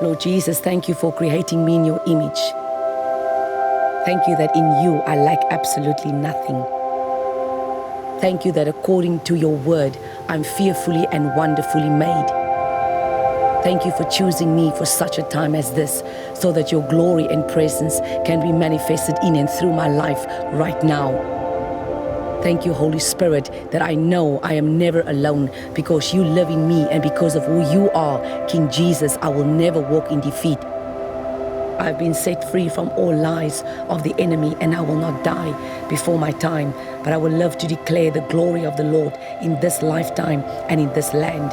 Lord Jesus, thank you for creating me in your image. Thank you that in you I lack absolutely nothing. Thank you that according to your word, I'm fearfully and wonderfully made. Thank you for choosing me for such a time as this, so that your glory and presence can be manifested in and through my life right now. Thank you, Holy Spirit, that I know I am never alone because you live in me, and because of who you are, King Jesus, I will never walk in defeat. I've been set free from all lies of the enemy, and I will not die before my time, but I will live to declare the glory of the Lord in this lifetime and in this land.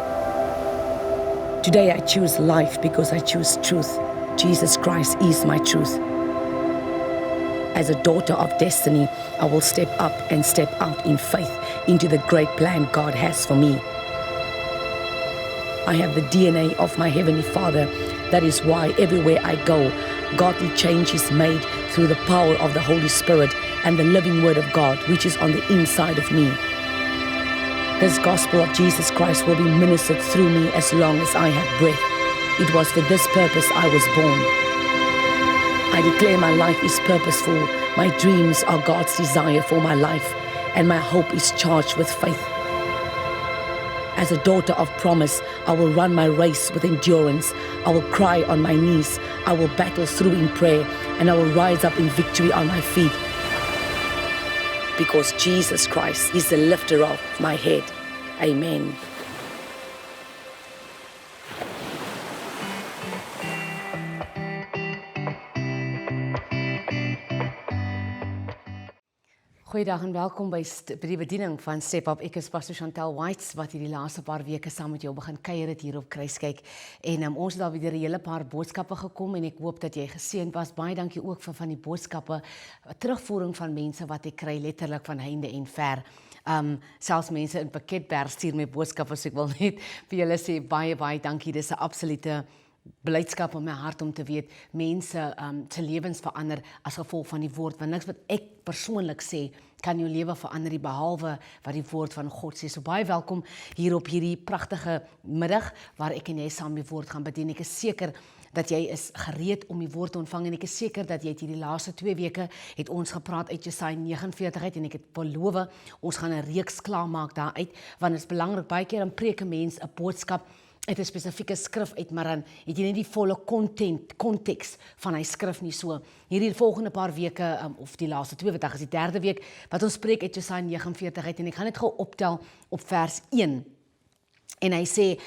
Today I choose life because I choose truth. Jesus Christ is my truth. As a daughter of destiny, I will step up and step out in faith into the great plan God has for me. I have the DNA of my Heavenly Father. That is why everywhere I go, godly change is made through the power of the Holy Spirit and the living Word of God, which is on the inside of me. This gospel of Jesus Christ will be ministered through me as long as I have breath. It was for this purpose I was born. I declare my life is purposeful. My dreams are God's desire for my life, and my hope is charged with faith. As a daughter of promise, I will run my race with endurance. I will cry on my knees. I will battle through in prayer, and I will rise up in victory on my feet. Because Jesus Christ is the lifter of my head. Amen. Goeiedag en welkom by die bediening van Step Up. Ek is Pastor Chantel Whites, wat hierdie laaste paar weke saam met jou begin kuier het hier op Kruiskyk. En ons het al weer 'n hele paar boodskappe gekom en ek hoop dat jy geseënd was. Baie dankie ook vir van die boodskappe, terugvoering van mense wat ek kry letterlik van heinde en ver. Selfs mense in Piketberg stuur my boodskappe, so ek wil net vir julle sê baie dankie. Dis 'n absolute blydskap in my hart om te weet mense se lewens verander as gevolg van die woord, want niks wat ek persoonlik sê kan jou lewe verander behalwe wat die woord van God sê. So baie welkom hier op hierdie pragtige middag waar ek en jy saam die woord gaan bedien. Ek is seker dat jy is gereed om die woord te ontvang, en ek is seker dat jy het hierdie laaste 2 weke het ons gepraat uit Jesaja 49 uit, en ek het beloof ons gaan 'n reeks klaarmaak daaruit, want dit is belangrik. Baie keer dan preek 'n mens 'n boodskap uit 'n spesifieke skrif uit, maar dan het jy nie die volle konteks van hy skrif nie. So hierdie volgende paar weke, of die laaste 2 weke, is die 3de week wat ons preek uit Jesaja 49 uit, en ek gaan net gou optel op vers 1. En hy sê,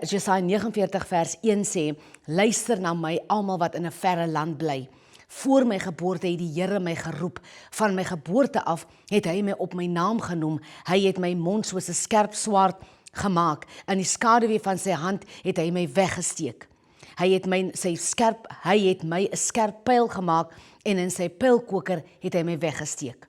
Jesaja 49 vers 1 sê, luister na my almal wat in 'n verre land bly. Voor my geboorte het die Here my geroep. Van my geboorte af het hy my op my naam genoem. Hy het my mond soos 'n skerp swaard gemaak. In die skaduwee van sy hand het hy my weggesteek. Hy het my 'n skerp pyl gemaak, en in sy pylkoker het hy my weggesteek.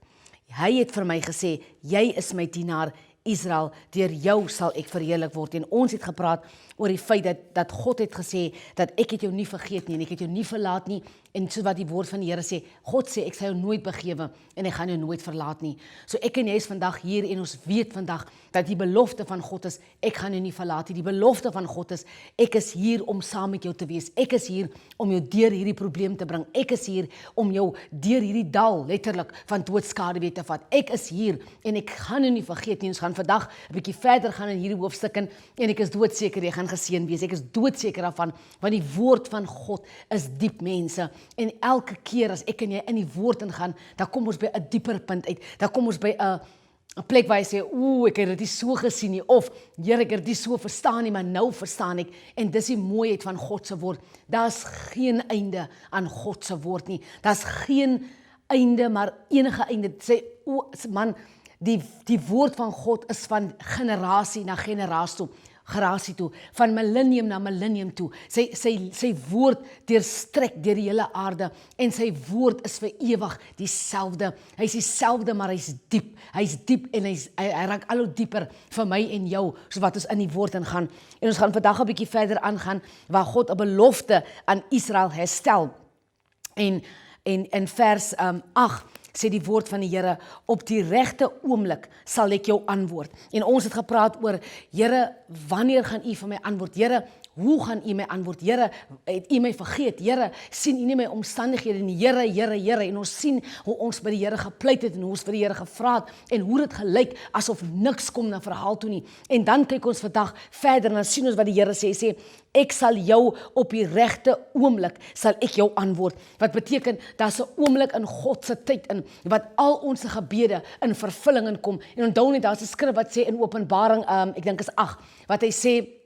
Hy het vir my gesê, jy is my dienaar Israel, deur jou sal ek verheerlik word. En ons het gepraat oor die feit dat God het gesê, dat ek het jou nie vergeet nie, en ek het jou nie verlaat nie, en so wat die woord van die Here sê, God sê, ek sal jou nooit begewe, en ek gaan jou nooit verlaat nie. So ek en jy is vandag hier, en ons weet vandag, dat die belofte van God is, ek gaan jou nie verlaat nie. Die belofte van God is, ek is hier om saam met jou te wees. Ek is hier om jou deur hierdie probleem te bring. Ek is hier om jou deur hierdie dal, letterlik, van doodskaduwee te vat. Ek is hier, en ek gaan jou nie vergeet nie. Ons gaan vandag 'n bietjie verder gaan in hierdie hoofstuk in, en ek is doodseker jy gaan geseën wees. Ek is doodseker daarvan, want die woord van God is diep, mense. En elke keer as ek en jy in die woord ingaan, dan kom ons by 'n dieper punt uit. Dan kom ons by 'n plek waar jy sê, ek het dit nie so gesien nie, of Here, ek het dit so verstaan nie, maar nou verstaan ek. En dis die mooiheid van God se woord. Daar's geen einde aan God se woord nie. Daar's geen einde, maar enige einde. Sê, man, die woord van God is van generasie na generasie toe, van millennium na millennium toe. Sy woord deurstrek deur die hele aarde, en sy woord is vir ewig dieselfde. Hy's dieselfde, maar hy's diep, en hy raak al hoe dieper vir my en jou, so wat ons in die woord ingaan. En ons gaan vandag 'n bietjie verder aangaan, waar God 'n belofte aan Israel herstel. En in vers 8 sê die woord van die Here, op die regte oomblik sal ek jou antwoord. En ons het gepraat oor, Here, wanneer gaan U vir my antwoord? Here, hoe gaan U my antwoord? Here, het U my vergeet? Here, sien U nie my omstandighede nie? Here, Here, en ons sien hoe ons by die Here gepleit het en hoe ons vir die Here gevra het en hoe dit gelyk asof niks kom na verhaal toe nie. En dan kyk ons vandag verder en dan sien ons wat die Here sê, ek sal jou op die regte oomblik sal ek jou antwoord. Wat beteken, daar's 'n oomblik in God se tyd in wat al ons gebede in vervulling inkom. En onthou net, daar's 'n skrif wat sê in Openbaring, ek dink is 8, wat hy sê,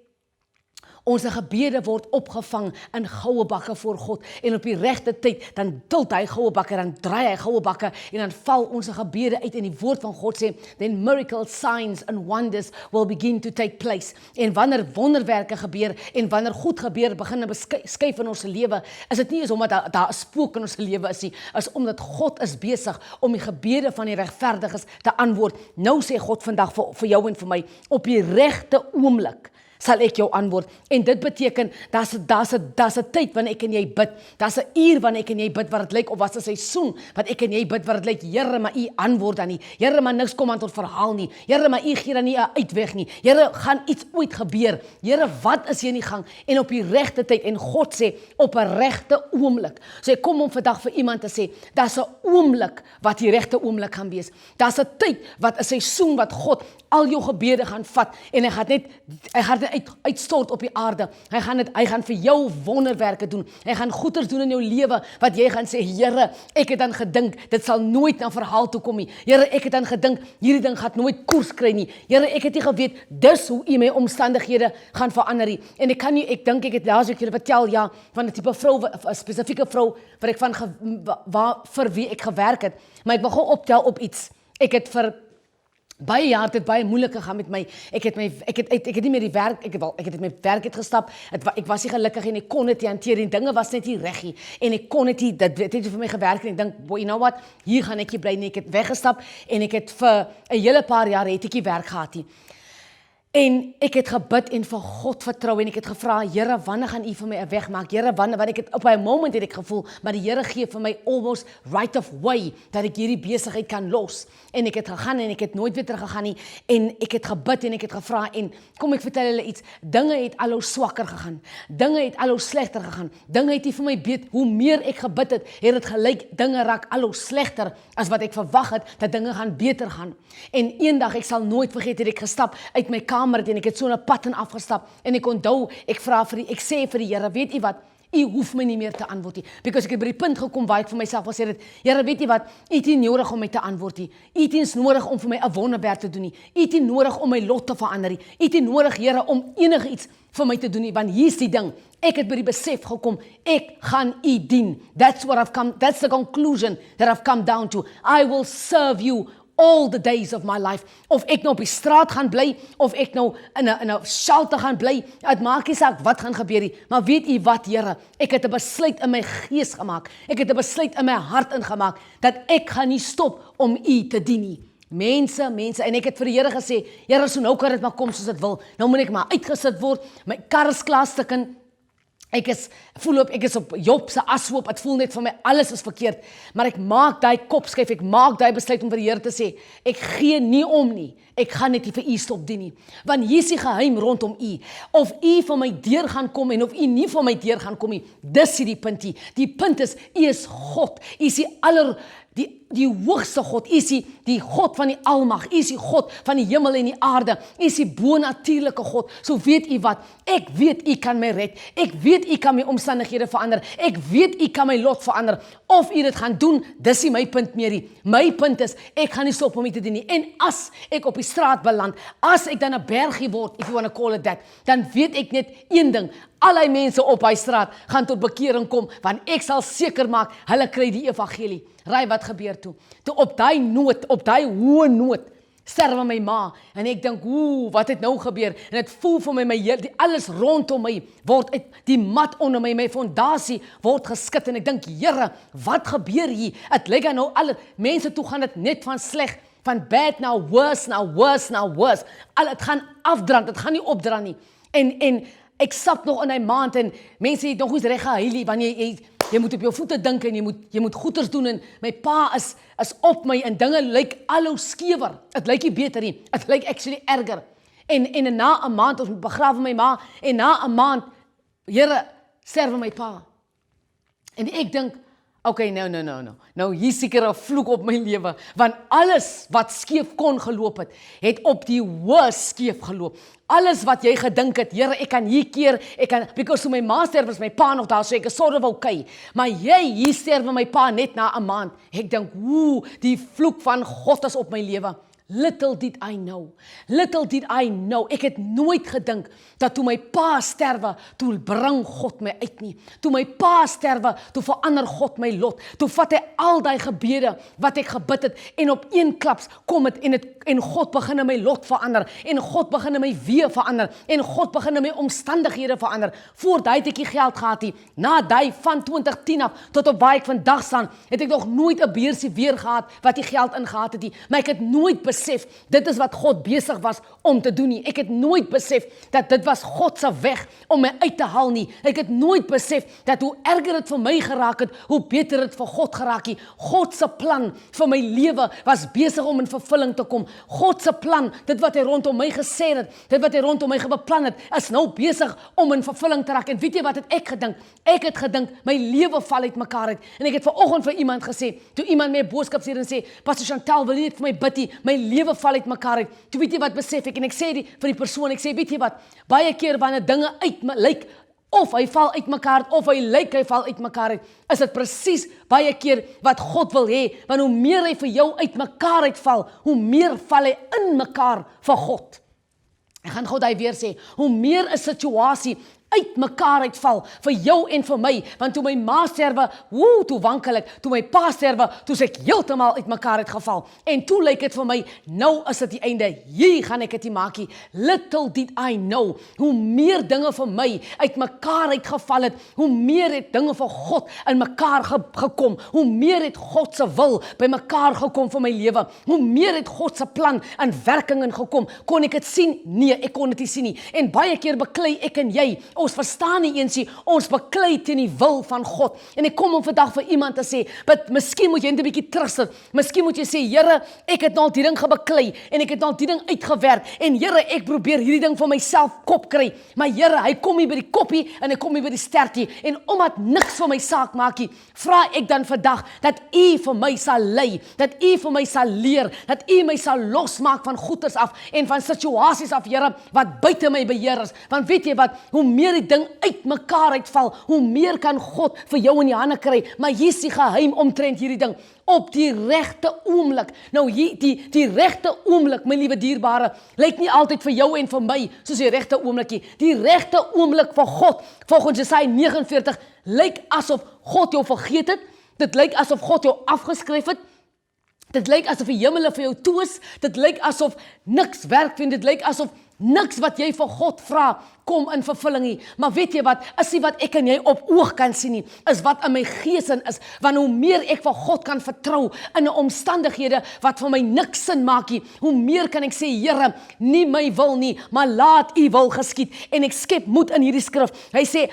ons gebede word opgevang in goue bakke voor God en op die regte tyd, dan tilt hy goue bakke, dan draai hy goue bakke en dan val ons gebede uit en die woord van God sê, then miracles, signs and wonders will begin to take place. En wanneer wonderwerke gebeur en wanneer goed gebeur, begin beskuif in ons lewe, is dit nie eens omdat daar 'n spook in ons lewe is nie, is omdat God is besig om die gebede van die regverdiges te antwoord. Nou sê God vandag vir jou en vir my, op die regte oomblik sal ek jou antwoord. En dit beteken, daar's 'n tyd wanneer ek en jy bid. Daar's 'n uur wanneer ek en jy bid wat dit lyk, of was 'n seisoen wat ek en jy bid wat dit lyk, Here, maar U antwoord dan nie. Here, maar niks kom aan tot verhaal nie. Here, maar U gee dan nie 'n uitweg nie. Here, gaan iets ooit gebeur. Here, wat is hier in die gang? En op die regte tyd, en God sê, op 'n regte oomblik. So ek kom om vandag vir iemand te sê, daar's 'n oomblik wat die regte oomblik gaan wees. Daar's 'n tyd wat 'n seisoen wat God al jou gebede gaan vat en hy gaan dit uitstort op die aarde. Hy gaan vir jou wonderwerke doen. Hy gaan goeders doen in jou lewe wat jy gaan sê, Here, ek het dan gedink dit sal nooit na verhaal toe kom nie. Here, ek het dan gedink hierdie ding gaan nooit koers kry nie. Here, ek het nie geweet dis hoe U my omstandighede gaan verander nie. En ek dink ek het laasweek julle vertel, ja, van 'n tipe vrou, 'n spesifieke vrou wat ek vir wie ek gewerk het. Maar ek wil gou optel op iets. Ek het vir baie jaar het baie moeilik gegaan met my. Ek het nie meer die werk, ek het uit my werk gestap. Ek was nie gelukkig en ek kon dit nie hanteer en dinge was net nie reg nie. En ek kon dit nie, dit het nie vir my gewerk en ek dink, boy, you know what? Hier gaan ek nie bly nie. Ek het weggestap en ek het vir 'n hele paar jaar het ek nie werk gehad nie. En ek het gebid en vir God vertrou en ek het gevra, Here, wanneer gaan U vir my 'n weg maak? Here, wanneer ek het op 'n moment het ek gevoel, maar die Here gee vir my almost right of way dat ek hierdie besigheid kan los. En ek het gegaan en ek het nooit weer terug gegaan nie. En ek het gebid en ek het gevra en kom ek vertel julle iets, dinge het al hoe swakker gegaan. Dinge het al hoe slegter gegaan. Dinge het nie vir my beet, hoe meer ek gebid het dit gelyk dinge raak al hoe slegter as wat ek verwag het dat dinge gaan beter gaan. En eendag, ek sal nooit vergeet, het ek gestap uit my kamer en ek het so 'n pad en afgestap en ek onthou, ek sê vir die Here, weet U wat, U hoef my nie meer te antwoord nie, because ek het by die punt gekom waar ek vir myself wil sê dit, Here, weet jy wat, U het nie nodig om my te antwoord nie, U het nie nodig om vir my 'n wonderwerk te doen nie, U het nie nodig om my lot te verander nie, U het nie nodig, Here, om enige iets vir my te doen nie, want hier's die ding, ek het by die besef gekom, ek gaan U dien, that's the conclusion that I've come down to, I will serve you all the days of my life. Of ek nou op die straat gaan bly, of ek nou in 'n shelter gaan bly, dit maak nie saak wat gaan gebeur nie. Maar weet U wat, Here, ek het 'n besluit in my gees gemaak. Ek het 'n besluit in my hart ingemaak dat ek gaan nie stop om U te dien nie. Mense, en ek het vir die Here gesê, Here, so nou kan dit maar kom soos dit wil. Nou moet ek maar uitgesit word. My kar is klaar stukken. Ek is op Job se ashoop, het voel net vir my, alles is verkeerd, maar ek maak daai kop skuif, ek maak daai besluit om vir die Here te sê, ek gee nie om nie, ek gaan net nie vir U stop dien nie, want hier is die geheim rondom U, of U van my deur gaan kom en of U nie van my deur gaan kom nie, dis die punt hier, die punt is, U is God, U is die hoogste God, U is die God van die almag, U is die God van die hemel en die aarde, U is die bonatuurlike God, so weet U wat, ek weet U kan my red, ek weet U kan my omstandighede verander, ek weet U kan my lot verander, of U dit gaan doen, dis nie my punt meer nie, my punt is, ek gaan nie stop om U te doen nie, en as ek op die straat beland, as ek dan 'n bergie word, if you want to call it that, dan weet ek net een ding, al die mense op hy straat gaan tot bekering kom, want ek sal seker maak, hulle kry die evangelie. Raai wat gebeur toe? Toe op daai hoë noot, sterwe my ma, en ek dink, wat het nou gebeur? En het voel vir my, alles rondom my, word die mat onder my fondasie, word geskit, en ek dink, Here, wat gebeur hier? Het lyk nou, alle mense toe gaan dit net van sleg, van bad now worse, het gaan afdrand, het gaan nie opdrand nie, en ek stap nog in die maand, en mense het nog eens reg gehuil, wanneer jy moet op jou voete dink en jy moet goeders doen en my pa is op my en dinge lyk al hoe skewer. Dit lyk nie beter nie. Dit lyk actually erger. En na 'n maand ons begrawe my ma en na 'n maand, Here, sterwe my pa. En ek dink, okay, nou hier seker 'n vloek op my lewe, want alles wat skeef kon geloop het op die worst skeef geloop. Alles wat jy gedink het, Here, ek kan hier keer, because toe my ma sterf is my pa nog daar, so ek is sort of okay. Maar hier sterwe my pa net na 'n maand. Ek dink, die vloek van God is op my lewe. Little did I know, ek het nooit gedink, dat toe my pa sterwe, toe bring God my uit nie. Toe my pa sterwe, toe verander God my lot. Toe vat hy al die gebede, wat ek gebid het, en op een klaps kom het, en God begin my lot verander, en God begin my weer verander, en God begin my omstandighede verander. Voor daai het ek nie geld gehad nie. Na daai van 2010 af, tot op waar ek vandag staan, het ek nog nooit 'n beursie weer gehad, wat die geld ingehad het nie. Maar ek het nooit besef, dit is wat God besig was om te doen nie. Ek het nooit besef, dat dit was God se weg, om my uit te haal nie. Ek het nooit besef, dat hoe erger het vir my geraak het, hoe beter het vir God geraak het. God se plan vir my lewe, was besig om in vervulling te kom. God se plan, dit wat hy rondom my gesê het, dit wat hy rondom my beplan het, is nou besig om in vervulling te raak. En weet jy wat het ek gedink? Ek het gedink, my lewe val uit mekaar uit. En ek het vanoggend vir iemand gesê, toe iemand my 'n boodskap stuur en sê, Pastor Chantal, wil jy net vir my bid nie? My lewe val uit mekaar uit. Toe weet jy wat besef ek, en ek sê vir die persoon, ek sê, weet jy wat, baie keer wanneer dinge lyk, of hy val uit mekaar, of hy lyk hy val uit mekaar uit, is dit presies baie keer wat God wil hê, want hoe meer hy vir jou uit mekaar uitval, hoe meer val hy in mekaar vir God. Ek gaan gou daai weer sê, hoe meer 'n situasie uit mekaar uitval, vir jou en vir my, want toe my ma sterwe, toe wankel ek, toe my pa sterwe, toe ek heeltemal uit mekaar uitgeval, en toe lyk dit vir my, nou is dit die einde, hier gaan ek dit nie maak nie. Little did I know, hoe meer dinge vir my uit mekaar uitgeval het, hoe meer het dinge vir God in mekaar gekom, hoe meer het God se wil by mekaar gekom vir my lewe, hoe meer het God se plan in werking ingekom. Kon ek dit sien? Nee, ek kon dit nie sien nie, en baie keer beklei ek en jy, ons verstaan nie eens nie, ons beklei teen die wil van God. En ek kom om vandag vir iemand te sê, but miskien moet jy net 'n bietjie terugsit. Miskien moet jy sê, Here, ek het nou al die ding gebeklei, en ek het nou al die ding uitgewerk, en Here, ek probeer hierdie ding vir myself kop kry, maar Here, hy kom nie by die koppie, en hy kom nie by die stertie, en omdat niks vir my saak maak nie, vra ek dan vandag, dat U vir my sal lei, dat U vir my sal leer, dat U my sal losmaak van goeders af, en van situasies af, Here, wat buite my beheer is. Want weet jy wat, hoe meer die ding uit mekaar uitval, hoe meer kan God vir jou in die hande kry. Maar hier is die geheim omtrent hierdie ding, op die regte oomblik. Nou hier, die regte oomblik, my liewe dierbare, lyk nie altyd vir jou en vir my soos die regte oomblikie. Die regte oomblik vir God, volgens Jesaja 49, lyk asof God jou vergeet het. Dit lyk asof God jou afgeskryf het. Dit lyk asof die hemele vir jou toe is. Dit lyk asof niks werk vind. Dit lyk asof niks wat jy vir God vra, kom in vervulling nie. Maar weet jy wat, is nie wat ek en jy op oog kan sien nie, is wat in my gees in is, want hoe meer ek vir God kan vertrou, in 'n omstandighede, wat vir my niks sin maak nie, hoe meer kan ek sê, Here, nie my wil nie, maar laat U wil geskied, en ek skep moed in hierdie skrif, hy sê,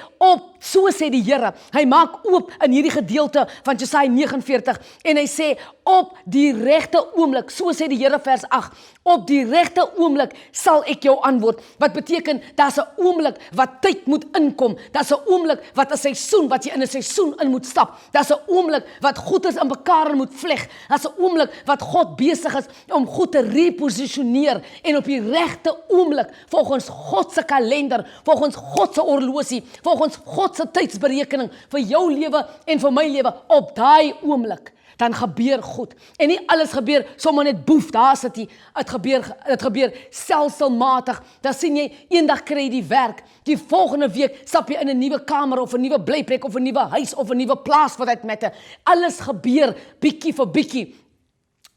so sê die Here, hy maak oop in hierdie gedeelte, van Jesaja 49, en hy sê, op die regte oomblik, so sê die Here vers 8, op die regte oomblik, sal ek jou antwoord, wat beteken, daar's 'n oomblik wat tyd moet inkom. Daar's 'n oomblik wat 'n seisoen, wat jy in 'n seisoen in moet stap. Daar's 'n oomblik wat God is in mekaar moet vleg. Daar's 'n oomblik wat God besig is om goed te reposisioneer, en op die regte oomblik, volgens God se kalender, volgens God se horlosie, volgens God se tydsberekening vir jou lewe en vir my lewe, op daai oomblik, dan gebeur goed. En nie alles gebeur sommer net boef, daar sit hy. Dit gebeur stelselmatig. Dan sien jy, eendag kry jy die werk. Die volgende week stap jy in 'n nuwe kamer, of 'n nuwe blyplek, of 'n nuwe huis, of 'n nuwe plaas, for that matter. Alles gebeur bietjie vir bietjie.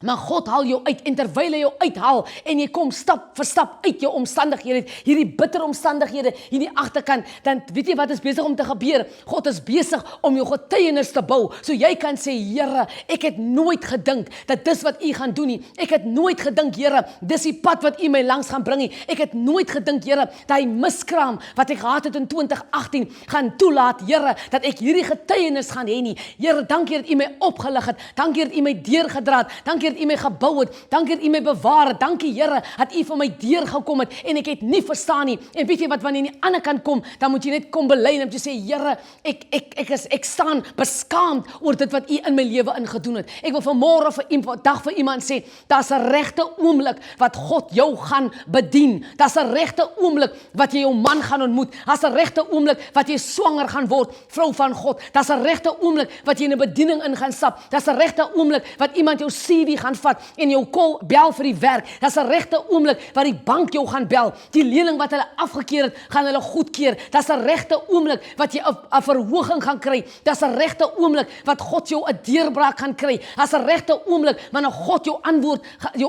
Maar God haal jou uit en terwyl hy jou uithaal en jy kom stap vir stap uit jou omstandighede, hierdie bitter omstandighede, hierdie agterkant, dan weet jy wat is besig om te gebeur? God is besig om jou getuienis te bou, so jy kan sê, Here, ek het nooit gedink dat dis wat u gaan doen nie. Ek het nooit gedink, Here, dis die pad wat u my langs gaan bring nie. Ek het nooit gedink, Here, dat hy miskraam wat ek gehad het in 2018 gaan toelaat, Here, dat ek hierdie getuienis gaan hê nie. Here, dankie dat u my opgelig het. Dankie dat u my deurgedra het. Dankie dat u my gebou het, dankie dat u my bewaar het, dankie Here, dat u vir my deurgekom het, en ek het nie verstaan nie, en weet jy wat, wanneer jy aan die ander kant kom, dan moet jy net kom bely, en jy sê, Here, ek staan beskaamd oor dit wat u in my lewe ingedoen het. Ek wil vanmôre vir iemand sê, daar's 'n regte oomblik wat God jou gaan bedien, daar's 'n regte oomblik wat jy jou man gaan ontmoet, daar's 'n regte oomblik wat jy swanger gaan word, vrou van God, daar's 'n regte oomblik wat jy in 'n bediening in gaan stap, daar's 'n regte oomblik wat iemand jou CV gaan vat en jou bel vir die werk. Dis 'n regte oomblik wat die bank jou gaan bel. Die lening wat hulle afgekeur het, gaan hulle goedkeur. Dis 'n regte oomblik wat jy 'n verhoging gaan kry. Dis 'n regte oomblik wat God jou 'n deurbraak gaan kry. Dis 'n regte oomblik wanneer God jou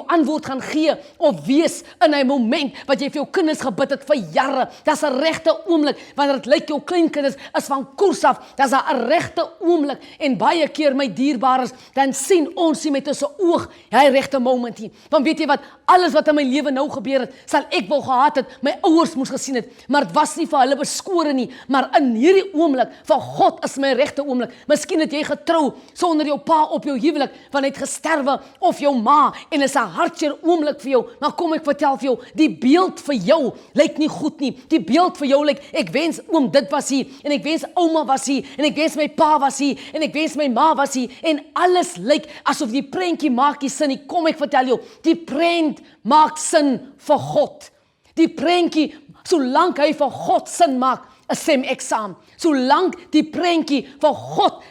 antwoord gaan gee of wees in 'n moment wat jy vir jou kinders gebid het vir jare. Dis 'n regte oomblik wanneer dit lyk jou kleinkinders is van koers af. Dis 'n regte oomblik, en baie keer my dierbares, dan sien ons nie met ons oog hy regte moment nie. Want weet jy wat, alles wat in my lewe nou gebeur het, sal ek wou gehad het, my ouers moes gesien het, maar dit was nie vir hulle beskore nie, maar in hierdie oomblik, van God is my regte oomblik. Miskien het jy getrou sonder jou pa op jou huwelik, want hy het gesterwe, of jou ma, en is 'n hartseer oomblik vir jou, maar kom ek vertel vir jou, die beeld vir jou lyk nie goed nie, die beeld vir jou lyk, ek wens oom dit was hier, en ek wens ouma was hier, en ek wens my pa was hier, en ek wens my ma was hier, en alles lyk asof die prentjie maak nie sin nie. Kom ek vertel jou, die prent maak sin vir God. Die prentjie, solank hy vir God sin maak, stem ek saam. Solank die prentjie vir God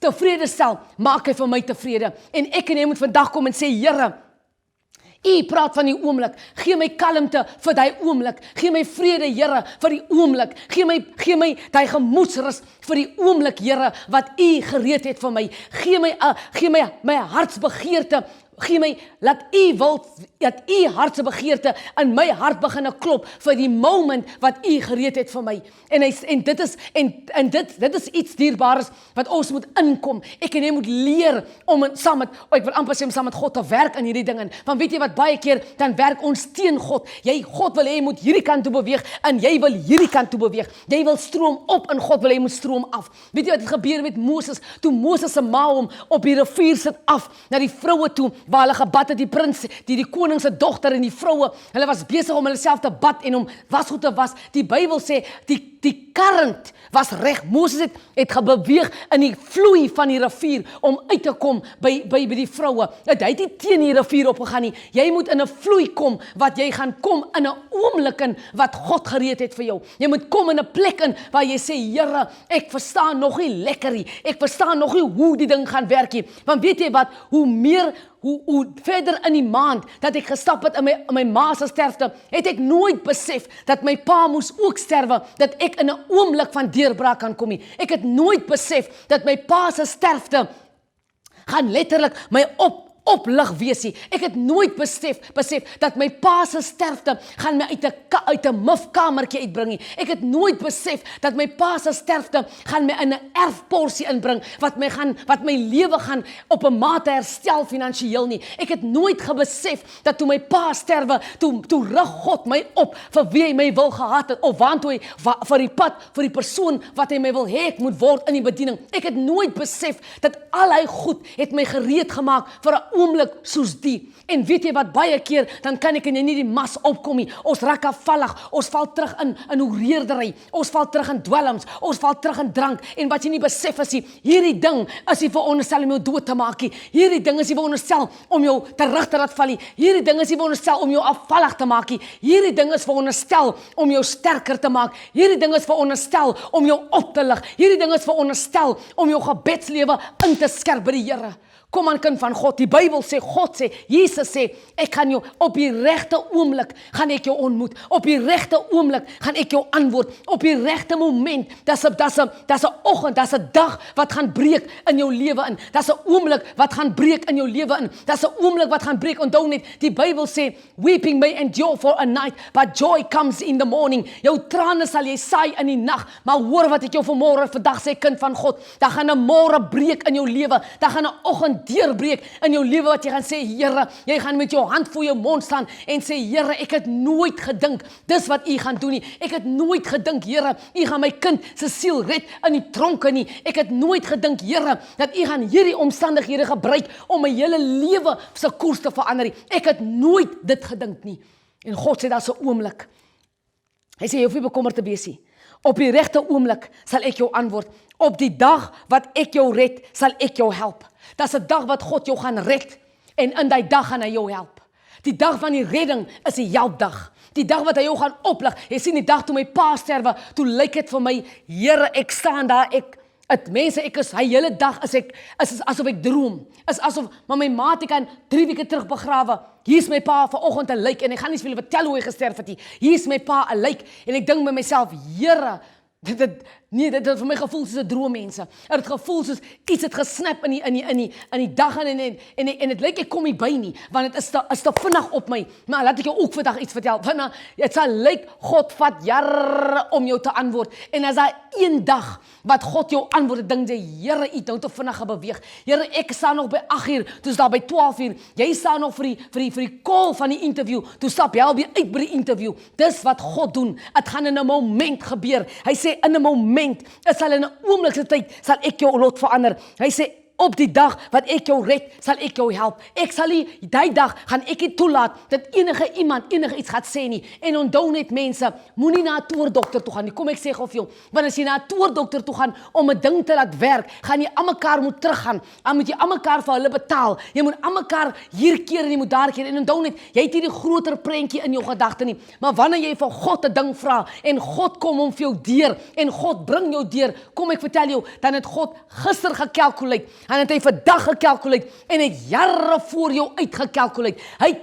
tevrede stel, maak hy vir my tevrede. En ek en jy moet vandag kom en sê, Here, U praat van die oomblik, gee my kalmte vir die oomblik, gee my vrede, Here, vir die oomblik, gee my die gemoedsrus vir die oomblik, Here, wat U gereed het vir my, gee my hartsbegeerte, gee my, laat U hartsbegeerte in my hart begin klop vir die moment wat U gereed het vir my. En dit is iets dierbares wat ons moet inkom. Ek en jy moet leer om ek wil amper sê om saam met God te werk in hierdie dinge. Want weet jy wat, baie keer dan werk ons teen God. God wil hê jy moet hierdie kant toe beweeg en jy wil hierdie kant toe beweeg. Jy wil stroom op en God wil hê jy moet stroom af. Weet jy wat het gebeur met Moses? Toe Moses se ma hom op die rivier sit af na die vroue toe waar hulle gebad het, die prins, die koning se dogter en die vroue, hulle was besig om hulle self te bad en om wasgoed te was. Die Bybel sê, die current was reg. Moses het gebeweeg in die vloei van die rivier om uit te kom by die vroue. Hy het nie teen die rivier opgegaan nie. Jy moet in 'n vloei kom, wat jy gaan kom in 'n oomblik in wat God gereed het vir jou. Jy moet kom in 'n plek in waar jy sê, Here, ek verstaan nog nie lekker nie. Ek verstaan nog nie hoe die ding gaan werk nie. Want weet jy wat, hoe verder in die maand dat ek gestap het in my ma se sterfte, het ek nooit besef dat my pa moes ook sterwe, dat ek in 'n oomblik van deurbraak kan kom nie. Ek het nooit besef dat my pa se sterfte gaan letterlik my oplig wees nie. Ek het nooit besef dat my pa se sterfte gaan my uit 'n mufkamertjie uitbring nie. Ek het nooit besef dat my pa se sterfte gaan my in 'n erfporsie inbring wat my lewe gaan op 'n mate herstel finansiëel nie. Ek het nooit gebesef dat toe my pa sterwe, toe rig God my op vir wie hy my wil gehad het, of waantoe hy vir die pad, vir die persoon wat hy my wil hê ek moet word in die bediening. Ek het nooit besef dat al hy goed het my gereed gemaak vir 'n oomblik soos die. En weet jy wat, baie keer, dan kan ek en jy nie die mas opkom nie. Ons raak afvallig, ons val terug in hoereerdery, ons val terug in dwelms, ons val terug in drank, en wat jy nie besef is nie, hierdie ding is nie veronderstel om jou dood te maak nie. Hierdie ding is nie veronderstel om jou terug te laat val nie. Hierdie ding is nie veronderstel om jou afvallig te maak nie. Hierdie ding is veronderstel om jou sterker te maak. Hierdie ding is veronderstel om jou op te lig. Hierdie ding is veronderstel om jou gebedslewe in te skerp by die Here. Kom aan kind van God, die Bybel sê, God sê, Jesus sê, ek gaan jou op die regte oomblik, gaan ek jou ontmoet, op die regte oomblik, gaan ek jou antwoord, op die regte moment, dis 'n oggend, dis 'n dag wat gaan breek in jou lewe in, dis 'n oomblik wat gaan breek in jou lewe in, dis 'n oomblik wat gaan breek, onthou net, die Bybel sê, weeping may endure for a night, but joy comes in the morning, jou trane sal jy saai in die nag, maar hoor wat ek jou vandag sê, kind van God, daar gaan 'n môre breek in jou lewe, daar gaan 'n oggend deurbreek in jou lewe wat jy gaan sê, Here, jy gaan met jou hand voor jou mond staan en sê, Here, ek het nooit gedink, dis wat u gaan doen nie, ek het nooit gedink, Here, u gaan my kind se siel red in die tronke nie, ek het nooit gedink, Here, dat u gaan hierdie omstandighede gebruik om my hele lewe se koers te verander nie, ek het nooit dit gedink nie, en God sê, daar's 'n oomblik, hy sê, jy hoef nie bekommerd te wees nie, op die regte oomblik sal ek jou antwoord, op die dag wat ek jou red, sal ek jou help. Dis 'n dag wat God jou gaan red, en in die dag gaan hy jou help. Die dag van die redding is die helpdag. Die dag wat hy jou gaan oplig. Jy sien die dag toe my pa sterwe, toe lyk dit vir my, Here, ek staan daar, ek is, hy hele dag is asof ek droom, is asof, maar my maat, ek kan 3 weke terug begrawe, hier is my pa vanoggend 'n lijk, en ek gaan nie vir julle vertel hoe hy gesterf het nie, hier is my pa 'n lijk, en ek dink by myself, Here, dit het vir my gevoel soos 'n droom, mense. Het gevoel soos iets het gesnap in die dag en dit lyk ek kom nie by nie, want dit is te vinnig op my. Maar laat ek jou ook vandag iets vertel. Want dit sal lyk God vat jare om jou te antwoord. En as daar een dag wat God jou antwoord, dink jy, Here, u het nou te vinnig beweeg. Here, ek staan nog by 8:00, toe is daar by 12:00. Jy staan nog vir die call van die interview. Toe stap jy alweer uit by die interview. Dis wat God doen. Dit gaan in 'n moment gebeur. Hy sê in 'n moment, dit sal in 'n oomblikse tyd, sal ek jou lot verander. Hy sê, op die dag wat ek jou red, sal ek jou help. Ek sal nie, die dag gaan ek nie toelaat, dat enige iemand iets gaat sê nie. En onthou net mense, moenie na 'n toerdokter toe gaan nie. Kom ek sê gou vir jou, want as jy na 'n toerdokter toe gaan, om 'n ding te laat werk, gaan jy aan mekaar moet teruggaan. Dan moet jy aan mekaar vir hulle betaal. Jy moet aan mekaar hier keer en jy moet daar keer. En onthou net, jy het nie die groter prentjie in jou gedagte nie. Maar wanneer jy vir God 'n ding vra, en God kom om vir jou deur, en God bring jou deur, kom ek vertel jou, dan het God gister gekalkuleer, en het hy vandag gekalkuleer, en het jare voor jou uitgekalkuleer. Hy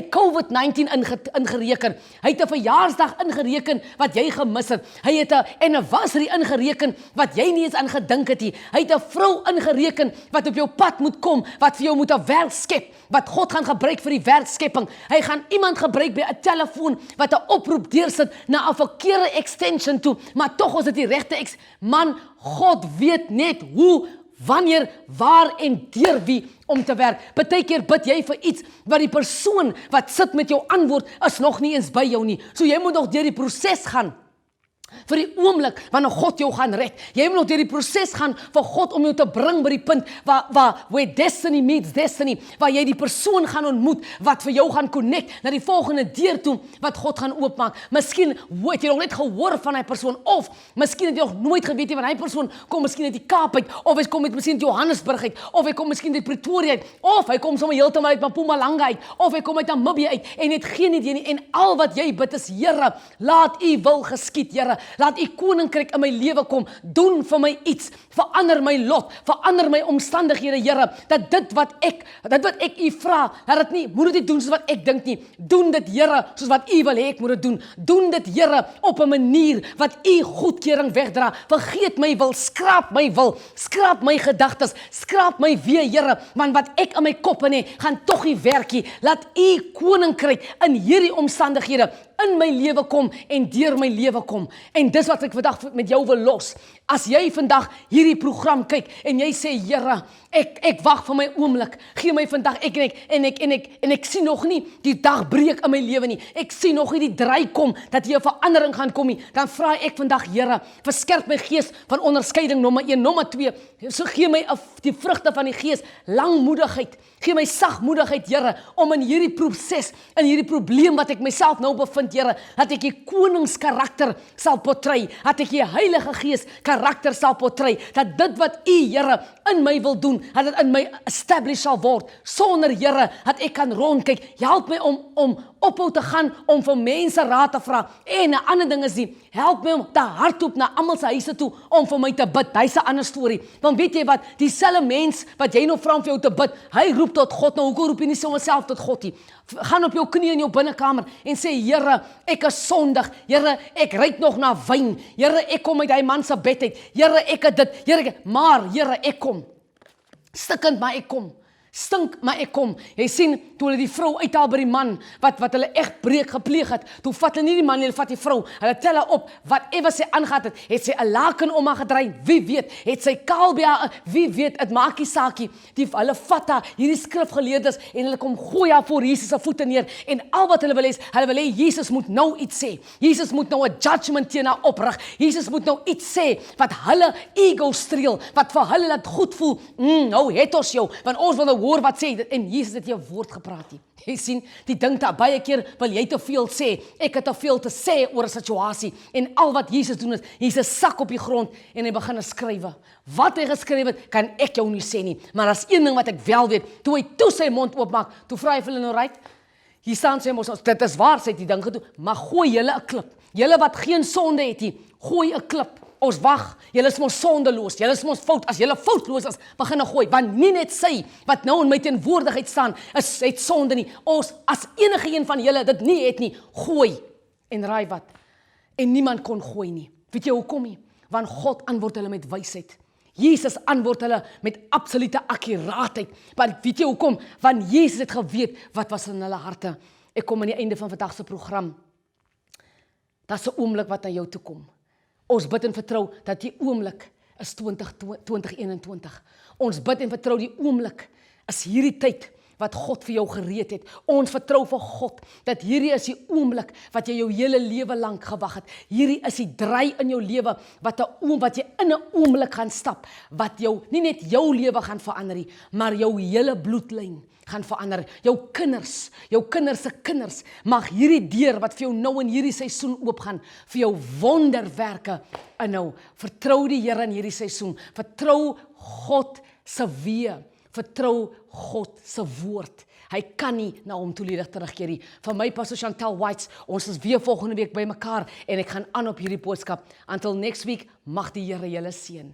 COVID-19 ingereken. Hy het 'n verjaarsdag ingereken wat jy gemis het. Hy het 'n anniversary ingereken wat jy nie eens aan gedink het nie. Hy het 'n vrou ingereken wat op jou pad moet kom, wat vir jou moet 'n werk skep, wat God gaan gebruik vir die werkskepping. Hy gaan iemand gebruik by 'n telefoon wat 'n oproep deursit na 'n verkeerde extension toe, maar tog is dit die regte man, God weet net hoe, wanneer, waar en deur wie om te werk. Partykeer bid jy vir iets wat die persoon wat sit met jou antwoord is nog nie eens by jou nie. So jy moet nog deur die proses gaan vir die oomblik wanneer God jou gaan red. Jy moet nog deur die proses gaan vir God om jou te bring by die punt where destiny meets destiny, waar jy die persoon gaan ontmoet wat vir jou gaan connect na die volgende deur toe wat God gaan oopmaak. Miskien het jy nog net gehoor van hy persoon, of miskien het jy nog nooit geweet van hy persoon kom miskien uit die Kaap uit, of hy kom miskien uit Johannesburg uit, of hy kom miskien uit Pretoria uit, of hy kom sommer heeltemal uit Mpumalanga uit, of hy kom uit Namibië uit, en het geen idee nie, en al wat jy bid is, Here, laat u wil geskied, Here, laat u koninkryk in my lewe kom, doen vir my iets, verander my lot, verander my omstandighede, Here, dat dit wat ek u vra, dat dit nie, moet dit nie doen soos wat ek dink nie, doen dit, Here, soos wat u wil hê ek moet dit doen dit, Here, op 'n manier wat u goedkeuring wegdra, vergeet my wil, skraap my gedagtes, skraap my weer, Here, want wat ek in my kop in gaan tog nie werk nie, laat u koninkryk in hierdie omstandighede in my lewe kom en deur my lewe kom. En dis wat ek vandag met jou wil los. As jy vandag hierdie program kyk en jy sê, Here, ek wag vir my oomblik. Gee my vandag ek sien nog nie die dag breek in my lewe nie. Ek sien nog nie die draai kom dat hier 'n verandering gaan kom nie. Dan vra ek vandag, Here, verskerp my gees van onderskeiding nommer 1, nommer 2. So gee my die vrugte van die gees, langmoedigheid. Gee my sagmoedigheid, Here, om in hierdie proses, in hierdie probleem wat ek myself nou bevind, vanaand, Here, dat ek die koningskarakter sal portray, dat ek die Heilige Gees karakter sal portray, dat dit wat U, Here, in my wil doen, dat dit in my establish sal word, sonder, Here, dat ek kan rondkyk. Help my om ophou te gaan, om vir mense raad te vra, en 'n ander ding is help my om te hardloop na almal se huise toe, om vir my te bid. Dis 'n ander storie, want weet jy wat, dieselfde mens, wat jy nou vra om vir jou te bid, hy roep tot God, nou hoekom roep jy nie self tot God nie? Gaan op jou knie in jou binnekamer, en sê, Here, ek is sondig, Here, ek ruik nog na wyn, Here, ek kom uit hy man se bed uit, Here, ek het dit, Here, maar, Here, ek kom, stikkend, maar ek kom, stink, maar ek kom. Jy sien, toe hulle die vrou uithaal by die man, wat hulle echt breek gepleeg het, toe vat hulle nie die man, hulle vat die vrou, hulle tel haar op, whatever sy aangaat het sy 'n laken om haar gedraai, wie weet, het sy kaal by haar, wie weet, het maak nie saakie, hulle vat haar, hierdie skrifgeleerdes, en hulle kom gooi haar voor Jesus se voete neer, en al wat hulle wil hê, Jesus moet nou iets sê, Jesus moet nou 'n judgment teen haar oprig, Jesus moet nou iets sê, wat hulle ego streel, wat vir hulle laat goed voel, nou het ons jou, want ons wil nou hoor wat sê, en Jesus het jou woord gepraat nie. Jy sien, die ding dat baie keer wil jy te veel sê, ek het te veel te sê oor 'n situasie, en al wat Jesus doen is, Jesus sak op die grond, en hy begin skrywe. Wat hy geskryf het, kan ek jou nie sê nie, maar as een ding wat ek wel weet, toe hy toe sy mond oopmaak, toe vra hy vir hulle nou right, hier staan sy mos, dit is waar, sy het die ding gedoen, maar gooi julle 'n klip, julle wat geen sonde het nie, gooi 'n klip, ons wag, julle is mos sondeloos, julle is mos fout, as julle foutloos is, begin gooi, want nie net sy, wat nou in my teenwoordigheid staan, het sonde nie, ons, as enige een van julle dit nie het nie, gooi, en raai wat, en niemand kon gooi nie, weet jy hoekom nie, want God antwoord hulle met wysheid, Jesus antwoord hulle met absolute akkuraatheid, want weet jy hoekom, want Jesus het geweet, wat was in hulle harte, ek kom aan die einde van vandag se program, dat is 'n oomblik wat na jou toe kom, ons bid en vertrou dat die oomblik is 2021. Ons bid en vertrou die oomblik is hierdie tyd wat God vir jou gereed het. Ons vertrou vir God dat hierdie is die oomblik wat jy jou hele lewe lank gewag het. Hierdie is die draai in jou lewe wat jy in 'n oomblik gaan stap wat jou nie net jou lewe gaan verander nie, maar jou hele bloedlyn gaan verander. Jou kinders se kinders mag hierdie deur wat vir jou nou in hierdie seisoen oopgaan vir jou wonderwerke inhou. Vertrou die Here in hierdie seisoen. Vertrou God se weë. Vertrou God se woord. Hy kan nie na hom toeledig terugkeer nie. Vir my Pastor Chantel Whites, ons is weer volgende week by mekaar en ek gaan aan op hierdie boodskap. Until next week, mag die Here julle seën.